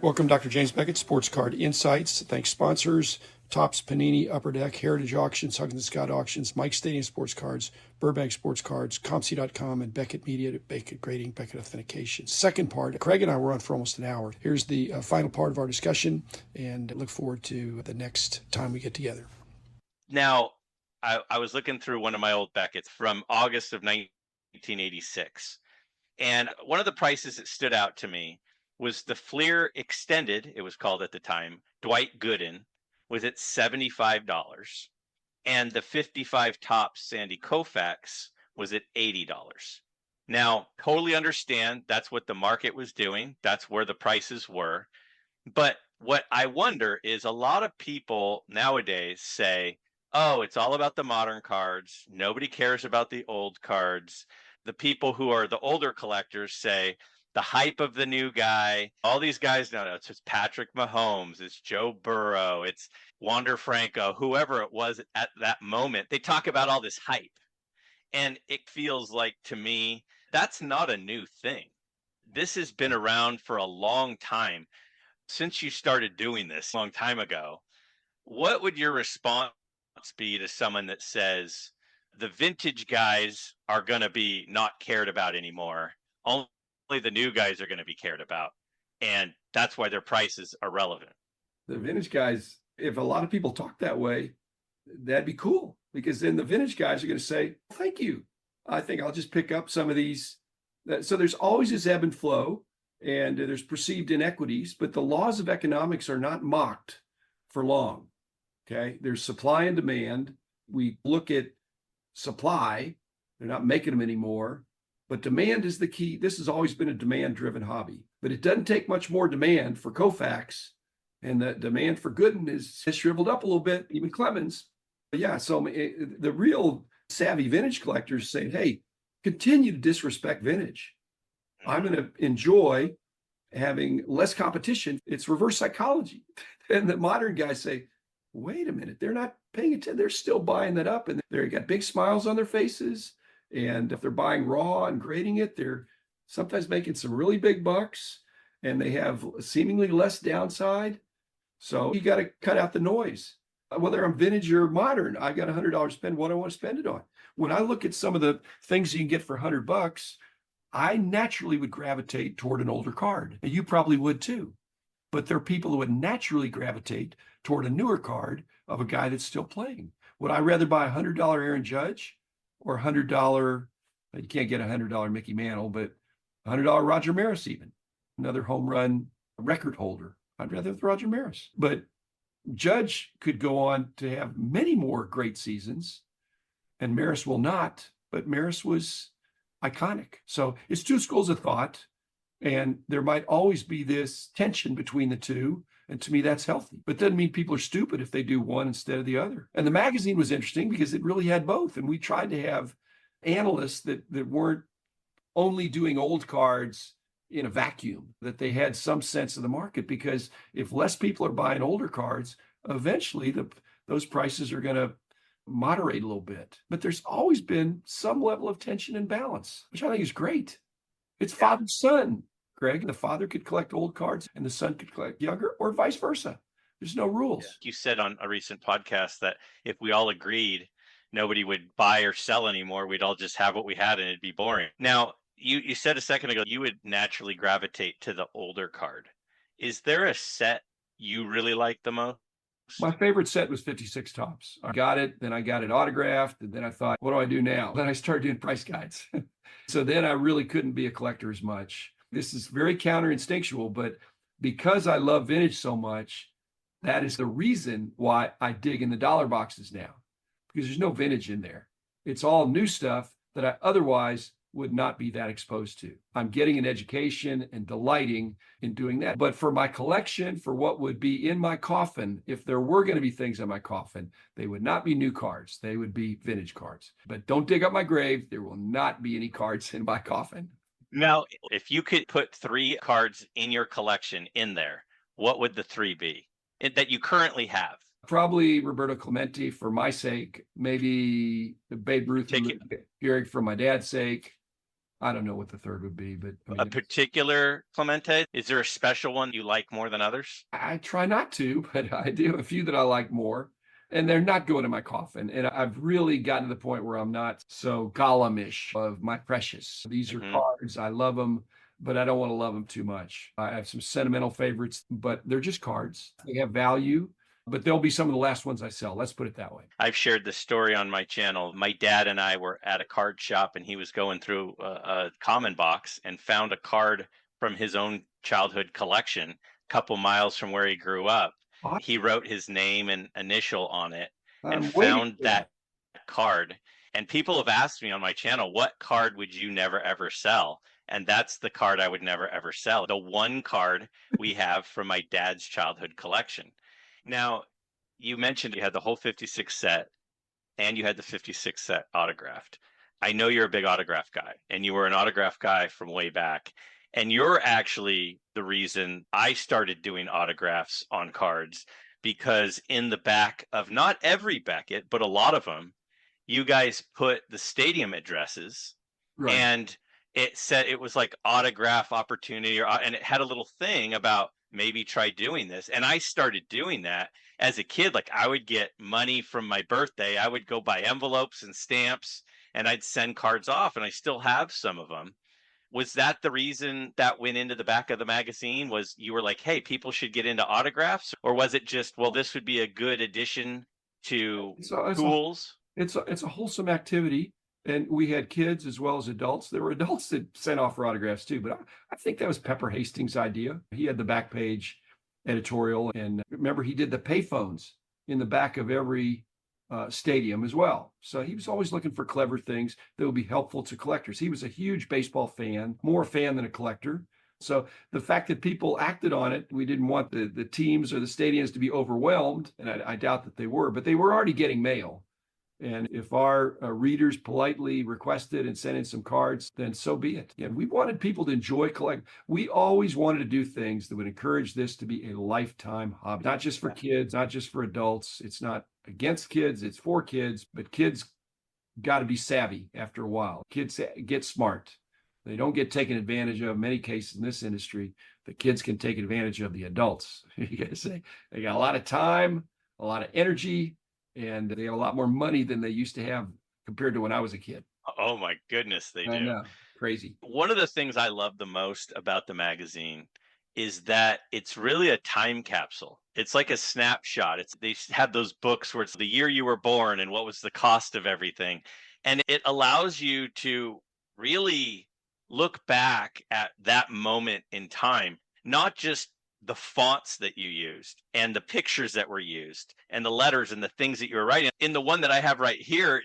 Welcome, Dr. James Beckett, Sports Card Insights. Thanks sponsors, Topps, Panini, Upper Deck, Heritage Auctions, Huggins Scott Auctions, Mike Stadium Sports Cards, Burbank Sports Cards, ComC.com, and Beckett Media, Beckett Grading, Beckett Authentication. Second part, Craig and I were on for almost an hour. Here's the final part of our discussion, and look forward to the next time we get together. Now, I was looking through one of my old Beckett's from August of 1986, and one of the prices that stood out to me was the Fleer Extended, it was called at the time, Dwight Gooden, was at $75, and the 55 Topps Sandy Koufax was at $80. Now, totally understand that's what the market was doing. That's where the prices were. But what I wonder is a lot of people nowadays say, oh, it's all about the modern cards. Nobody cares about the old cards. The people who are the older collectors say, the hype of the new guy, all these guys, no, it's Patrick Mahomes, it's Joe Burrow, it's Wander Franco, whoever it was at that moment. They talk about all this hype. And it feels like, to me, that's not a new thing. This has been around for a long time. Since you started doing this a long time ago, what would your response be to someone that says the vintage guys are going to be not cared about anymore? Only the new guys are going to be cared about, and that's why their prices are relevant. The vintage guys, if a lot of people talk that way, that'd be cool, because then the vintage guys are going to say, thank you. I think I'll just pick up some of these. So there's always this ebb and flow, and there's perceived inequities, but the laws of economics are not mocked for long. Okay. There's supply and demand. We look at supply, they're not making them anymore. But demand is the key. This has always been a demand-driven hobby. But it doesn't take much more demand for Koufax, and the demand for Gooden has shriveled up a little bit, even Clemens. But yeah, so the real savvy vintage collectors say, hey, continue to disrespect vintage. I'm going to enjoy having less competition. It's reverse psychology. And the modern guys say, wait a minute, they're not paying attention. They're still buying that up, and they've got big smiles on their faces. And if they're buying raw and grading it, they're sometimes making some really big bucks, and they have seemingly less downside. So you got to cut out the noise. Whether I'm vintage or modern, I got $100 to spend. What do I want to spend it on? When I look at some of the things you can get for $100, I naturally would gravitate toward an older card. And you probably would too. But there are people who would naturally gravitate toward a newer card of a guy that's still playing. Would I rather buy a $100 Aaron Judge or $100, you can't get a $100 Mickey Mantle, but $100 Roger Maris even, another home run record holder? I'd rather have Roger Maris. But Judge could go on to have many more great seasons, and Maris will not, but Maris was iconic. So it's two schools of thought, and there might always be this tension between the two. And to me, that's healthy. But doesn't mean people are stupid if they do one instead of the other. And the magazine was interesting because it really had both. And we tried to have analysts that weren't only doing old cards in a vacuum, that they had some sense of the market. Because if less people are buying older cards, eventually those prices are going to moderate a little bit. But there's always been some level of tension and balance, which I think is great. It's father-son. Greg, the father could collect old cards and the son could collect younger, or vice versa. There's no rules. You said on a recent podcast that if we all agreed, nobody would buy or sell anymore. We'd all just have what we had and it'd be boring. Now, you said a second ago, you would naturally gravitate to the older card. Is there a set you really like the most? My favorite set was 56 Topps. I got it, then I got it autographed, and then I thought, what do I do now? Then I started doing price guides. So then I really couldn't be a collector as much. This is very counterinstinctual, but because I love vintage so much, that is the reason why I dig in the dollar boxes now, because there's no vintage in there. It's all new stuff that I otherwise would not be that exposed to. I'm getting an education and delighting in doing that. But for my collection, for what would be in my coffin, if there were going to be things in my coffin, they would not be new cards. They would be vintage cards. But don't dig up my grave. There will not be any cards in my coffin. Now, if you could put 3 cards in your collection in there, what would the 3 be that you currently have? Probably Roberto Clemente for my sake, maybe Babe Ruth, Gehrig for my dad's sake. I don't know what the third would be, but I A mean, particular Clemente? Is there a special one you like more than others? I try not to, but I do have a few that I like more. And they're not going in my coffin. And I've really gotten to the point where I'm not so Gollum-ish of my precious. These are Hmm. cards. I love them, but I don't want to love them too much. I have some sentimental favorites, but they're just cards. They have value, but they'll be some of the last ones I sell. Let's put it that way. I've shared this story on my channel. My dad and I were at a card shop and he was going through a common box and found a card from his own childhood collection, a couple miles from where he grew up. I- He wrote his name and initial on it and I'm waiting found for that. that card. And people have asked me on my channel, what card would you never ever sell? And that's the card I would never ever sell. The one card we have from my dad's childhood collection. Now, you mentioned you had the whole 56 set and you had the 56 set autographed. I know you're a big autograph guy and you were an autograph guy from way back. And you're actually the reason I started doing autographs on cards because in the back of not every Beckett, but a lot of them, you guys put the stadium addresses Right. and it said it was like autograph opportunity and it had a little thing about maybe try doing this. And I started doing that as a kid. Like I would get money from my birthday. I would go buy envelopes and stamps and I'd send cards off and I still have some of them. Was that the reason that went into the back of the magazine was you were like, hey, people should get into autographs? Or was it just, well, this would be a good addition to So schools? it's a wholesome activity. And we had kids as well as adults. There were adults that sent off for autographs too, but I think that was Pepper Hastings' idea. He had the back page editorial, and remember, he did the payphones in the back of every stadium as well. So he was always looking for clever things that would be helpful to collectors. He was a huge baseball fan, more a fan than a collector. So the fact that people acted on it, we didn't want the teams or the stadiums to be overwhelmed, and I doubt that they were, but they were already getting mail. And if our readers politely requested and sent in some cards, then so be it. And we wanted people to enjoy collect. We always wanted to do things that would encourage this to be a lifetime hobby, not just for kids, not just for adults. It's not against kids, it's for kids, but kids got to be savvy after a while. Kids get smart. They don't get taken advantage of. In many cases in this industry, the kids can take advantage of the adults. You got to say they got a lot of time, a lot of energy, and they have a lot more money than they used to have compared to when I was a kid. Oh my goodness, they I do. know, crazy. One of the things I love the most about the magazine is that it's really a time capsule. It's like a snapshot. They have those books where it's the year you were born and what was the cost of everything. And it allows you to really look back at that moment in time, not just the fonts that you used and the pictures that were used and the letters and the things that you were writing. In the one that I have right here,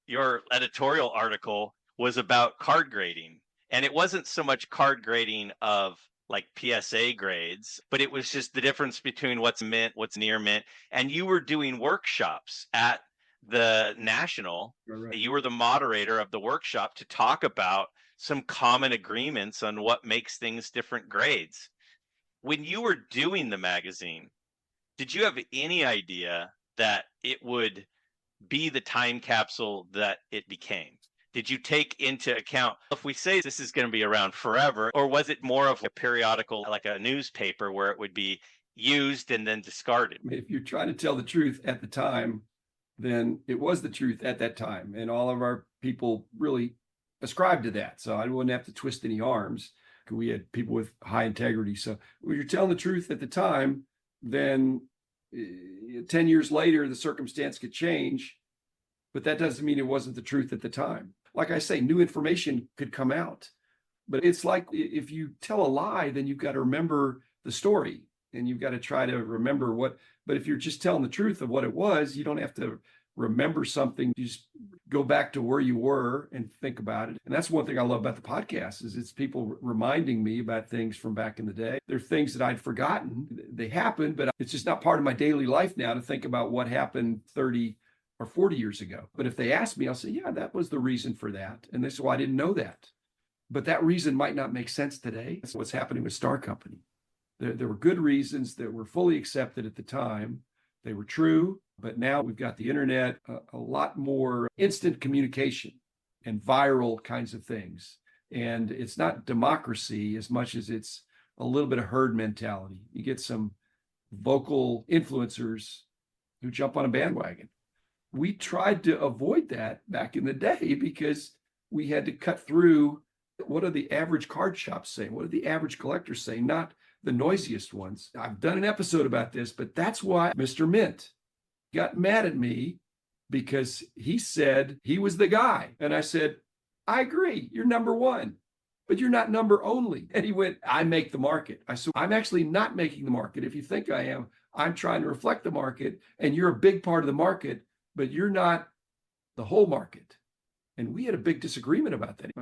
your editorial article was about card grading. And it wasn't so much card grading of like PSA grades, but it was just the difference between what's mint, what's near mint. And you were doing workshops at the National. Right. You were the moderator of the workshop to talk about some common agreements on what makes things different grades. When you were doing the magazine, did you have any idea that it would be the time capsule that it became? Did you take into account if we say this is going to be around forever, or was it more of a periodical, like a newspaper, where it would be used and then discarded? If you're trying to tell the truth at the time, then it was the truth at that time. And all of our people really ascribed to that. So I wouldn't have to twist any arms. We had people with high integrity. So when you're telling the truth at the time, then 10 years later, the circumstance could change, but that doesn't mean it wasn't the truth at the time. Like I say, new information could come out, but it's like if you tell a lie, then you've got to remember the story and you've got to try to remember what, but if you're just telling the truth of what it was, you don't have to remember something. You just go back to where you were and think about it. And that's one thing I love about the podcast is it's people reminding me about things from back in the day. They're things that I'd forgotten. They happened, but it's just not part of my daily life now to think about what happened 30 or 40 years ago. But if they ask me, I'll say, yeah, that was the reason for that. And this is why I didn't know that. But that reason might not make sense today. That's what's happening with Star Company. There were good reasons that were fully accepted at the time. They were true, but now we've got the internet, a lot more instant communication and viral kinds of things And it's not democracy as much as it's a little bit of herd mentality. You get some vocal influencers who jump on a bandwagon. We tried to avoid that back in the day because we had to cut through what are the average card shops saying? What are the average collectors saying? Not the noisiest ones. I've done an episode about this, but that's why Mr. Mint got mad at me because he said he was the guy. And I said, I agree, you're number one, but you're not number only. And he went, I make the market. I said, I'm actually not making the market. If you think I am, I'm trying to reflect the market, and you're a big part of the market, but you're not the whole market. And we had a big disagreement about that.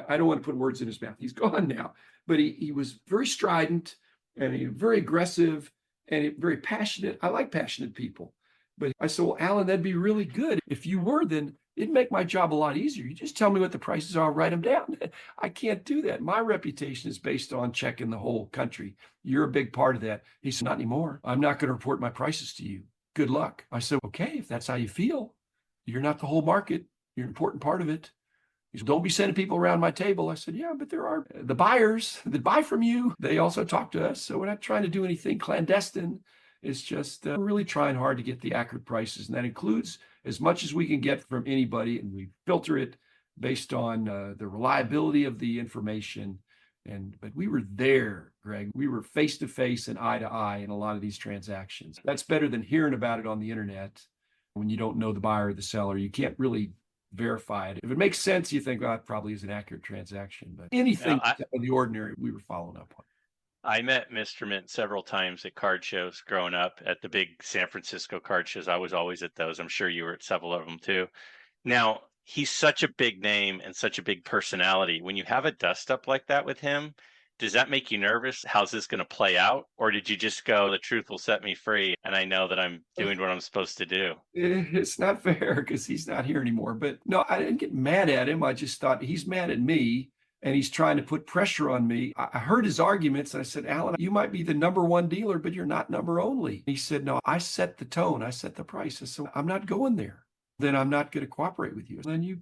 I don't want to put words in his mouth. He's gone now, but he was very strident and very aggressive and very passionate. I like passionate people. But I said, well, Alan, that'd be really good. If you were, then it'd make my job a lot easier. You just tell me what the prices are, I'll write them down. I can't do that. My reputation is based on checking the whole country. You're a big part of that. He said, not anymore. I'm not going to report my prices to you. Good luck. I said, okay, if that's how you feel, you're not the whole market. You're an important part of it. He said, don't be sending people around my table. I said, yeah, but there are the buyers that buy from you. They also talk to us. So we're not trying to do anything clandestine. It's just we're really trying hard to get the accurate prices. And that includes as much as we can get from anybody. And we filter it based on the reliability of the information. But we were there, Greg. We were face to face and eye to eye in a lot of these transactions. That's better than hearing about it on the internet when you don't know the buyer or the seller. You can't really verify it. If it makes sense, you think, oh, it probably is an accurate transaction. But anything out of the ordinary, we were following up on. I met Mr. Mint several times at card shows growing up, at the big San Francisco card shows. I was always at those. I'm sure you were at several of them too. Now, he's such a big name and such a big personality. When you have a dust up like that with him, does that make you nervous? How's this going to play out? Or did you just go, the truth will set me free, and I know that I'm doing what I'm supposed to do? It's not fair because he's not here anymore. But no, I didn't get mad at him. I just thought he's mad at me and he's trying to put pressure on me. I heard his arguments. And I said, Alan, you might be the number one dealer, but you're not number only. He said, no, I set the tone. I set the price. I said, I'm not going there. Then I'm not going to cooperate with you. And then you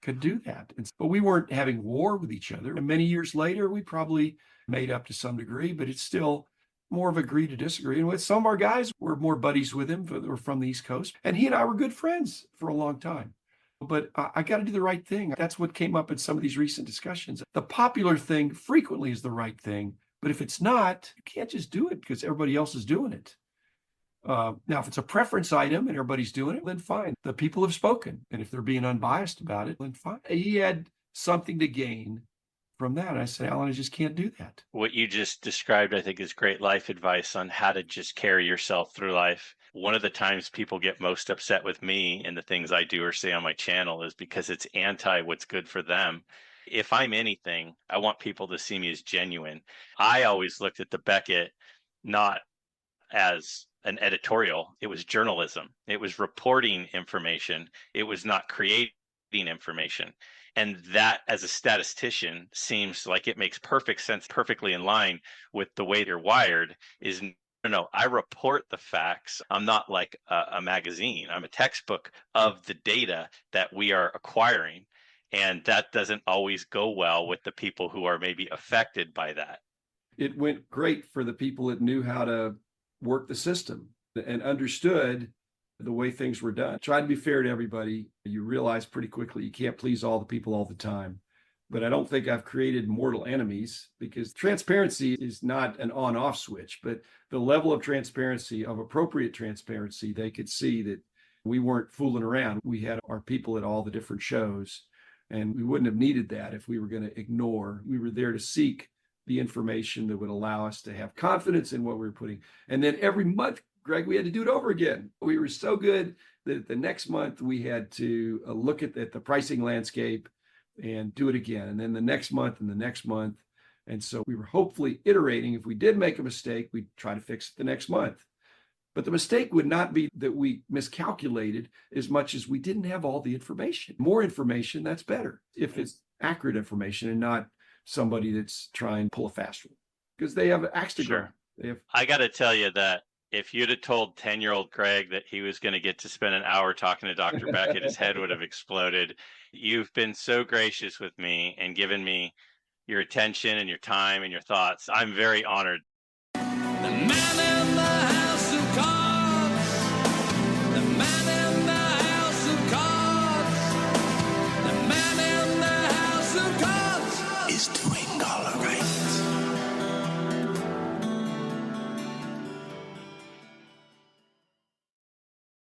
could do that. But we weren't having war with each other. And many years later, we probably made up to some degree, but it's still more of agree to disagree. And with some of our guys, we're more buddies with him. We're from the East Coast. And he and I were good friends for a long time. But I got to do the right thing. That's what came up in some of these recent discussions. The popular thing frequently is the right thing. But if it's not, you can't just do it because everybody else is doing it. Now, if it's a preference item and everybody's doing it, then fine. The people have spoken. And if they're being unbiased about it, then fine. He had something to gain from that. And I said, Alan, I just can't do that. What you just described, I think, is great life advice on how to just carry yourself through life. One of the times people get most upset with me and the things I do or say on my channel is because it's anti what's good for them. If I'm anything, I want people to see me as genuine. I always looked at the Beckett not as an editorial. It was journalism. It was reporting information. It was not creating information. And that, as a statistician, seems like it makes perfect sense, perfectly in line with the way they're wired. Is no, I report the facts. I'm not like a magazine. I'm a textbook of the data that we are acquiring. And that doesn't always go well with the people who are maybe affected by that. It went great for the people that knew how to work the system and understood the way things were done. Tried to be fair to everybody. You realize pretty quickly you can't please all the people all the time. But I don't think I've created mortal enemies because transparency is not an on-off switch, but the level of transparency, of appropriate transparency, they could see that we weren't fooling around. We had our people at all the different shows, and we wouldn't have needed that if we were going to ignore. We were there to seek the information that would allow us to have confidence in what we were putting. And then every month, Greg, we had to do it over again. We were so good that the next month we had to look at the pricing landscape and do it again. And then the next month and the next month. And so we were hopefully iterating. If we did make a mistake, we'd try to fix it the next month. But the mistake would not be that we miscalculated as much as we didn't have all the information. More information, that's better. If it's accurate information and not somebody that's trying to pull a fast one. Because they have an axe to grind. Sure. I got to tell you that If you'd have told 10-year-old Graig that he was going to get to spend an hour talking to Dr. Beckett, his head would have exploded. You've been so gracious with me and given me your attention and your time and your thoughts. I'm very honored. The man